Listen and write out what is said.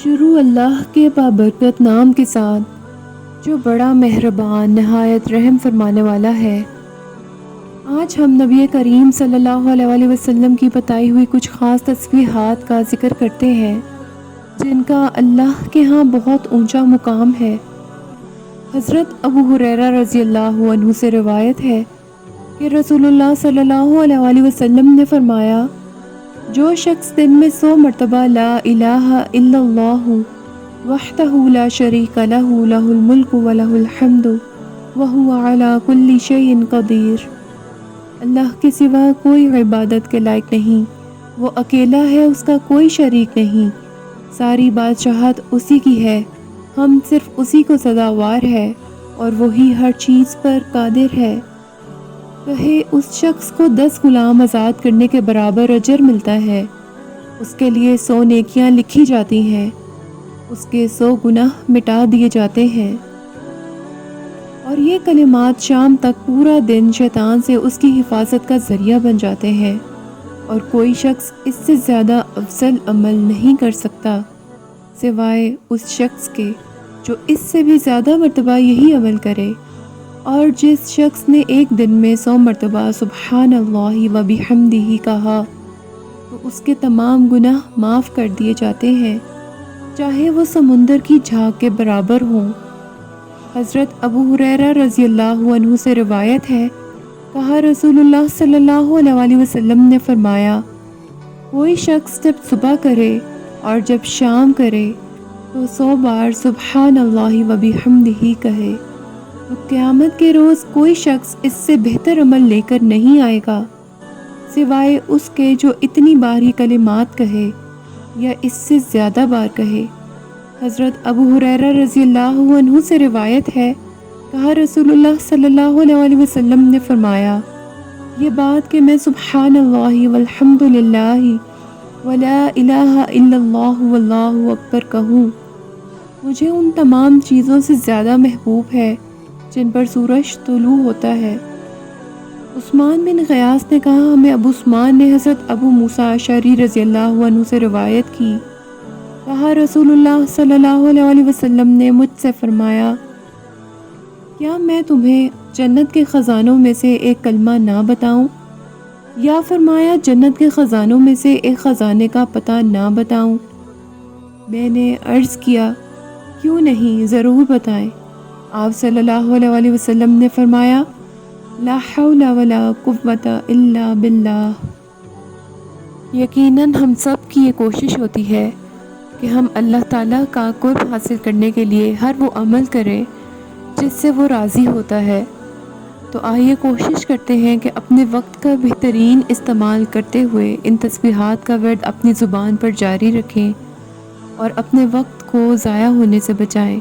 شروع اللہ کے بابرکت نام کے ساتھ جو بڑا مہربان نہایت رحم فرمانے والا ہے۔ آج ہم نبی کریم صلی اللہ علیہ وسلم کی بتائی ہوئی کچھ خاص تسبیحات کا ذکر کرتے ہیں جن کا اللہ کے ہاں بہت اونچا مقام ہے۔ حضرت ابو ہریرہ رضی اللہ عنہ سے روایت ہے کہ رسول اللہ صلی اللہ علیہ وسلم نے فرمایا، جو شخص دن میں 100 مرتبہ لا الہ الا اللہ وحدہ لا شریک لہ لہ الملک ولہ الحمد وہو علی کل شیء قدیر، اللہ کے سوا کوئی عبادت کے لائق نہیں، وہ اکیلا ہے، اس کا کوئی شریک نہیں، ساری بادشاہت اسی کی ہے، ہم صرف اسی کو سزاوار ہے اور وہی ہر چیز پر قادر ہے۔ کہے اس شخص کو 10 غلام آزاد کرنے کے برابر اجر ملتا ہے، اس کے لیے 100 نیکیاں لکھی جاتی ہیں، اس کے 100 گناہ مٹا دیے جاتے ہیں۔ اور یہ کلمات شام تک پورا دن شیطان سے اس کی حفاظت کا ذریعہ بن جاتے ہیں، اور کوئی شخص اس سے زیادہ افضل عمل نہیں کر سکتا سوائے اس شخص کے جو اس سے بھی زیادہ مرتبہ یہی عمل کرے۔ اور جس شخص نے ایک دن میں 100 مرتبہ سبحان اللہ و بحمدہ کہا تو اس کے تمام گناہ معاف کر دیے جاتے ہیں، چاہے وہ سمندر کی جھاگ کے برابر ہوں۔ حضرت ابو ہریرہ رضی اللہ عنہ سے روایت ہے، کہا رسول اللہ صلی اللہ علیہ وسلم نے فرمایا، کوئی شخص جب صبح کرے اور جب شام کرے تو 100 بار سبحان اللہ و بحمدہ کہے تو قیامت کے روز کوئی شخص اس سے بہتر عمل لے کر نہیں آئے گا سوائے اس کے جو اتنی بار ہی کلمات کہے یا اس سے زیادہ بار کہے۔ حضرت ابو ہریرہ رضی اللہ عنہ سے روایت ہے، کہا رسول اللہ صلی اللہ علیہ وسلم نے فرمایا، یہ بات کہ میں سبحان اللہ والحمد للہ ولا الہ الا اللہ واللہ اکبر کہوں، مجھے ان تمام چیزوں سے زیادہ محبوب ہے جن پر سورج طلوع ہوتا ہے۔ عثمان بن غیاث نے کہا، ہمیں ابو عثمان نے حضرت ابو موسیٰ اشعری رضی اللہ عنہ سے روایت کی، کہا رسول اللہ صلی اللہ علیہ وسلم نے مجھ سے فرمایا، کیا میں تمہیں جنت کے خزانوں میں سے ایک کلمہ نہ بتاؤں؟ یا فرمایا، جنت کے خزانوں میں سے ایک خزانے کا پتہ نہ بتاؤں؟ میں نے عرض کیا، کیوں نہیں، ضرور بتائیں۔ آپ صلی اللہ علیہ وسلم نے فرمایا، لا حول ولا قوت الا باللہ۔ یقیناً ہم سب کی یہ کوشش ہوتی ہے کہ ہم اللہ تعالیٰ کا قرب حاصل کرنے کے لیے ہر وہ عمل کریں جس سے وہ راضی ہوتا ہے۔ تو آئیے کوشش کرتے ہیں کہ اپنے وقت کا بہترین استعمال کرتے ہوئے ان تسبیحات کا ورد اپنی زبان پر جاری رکھیں اور اپنے وقت کو ضائع ہونے سے بچائیں۔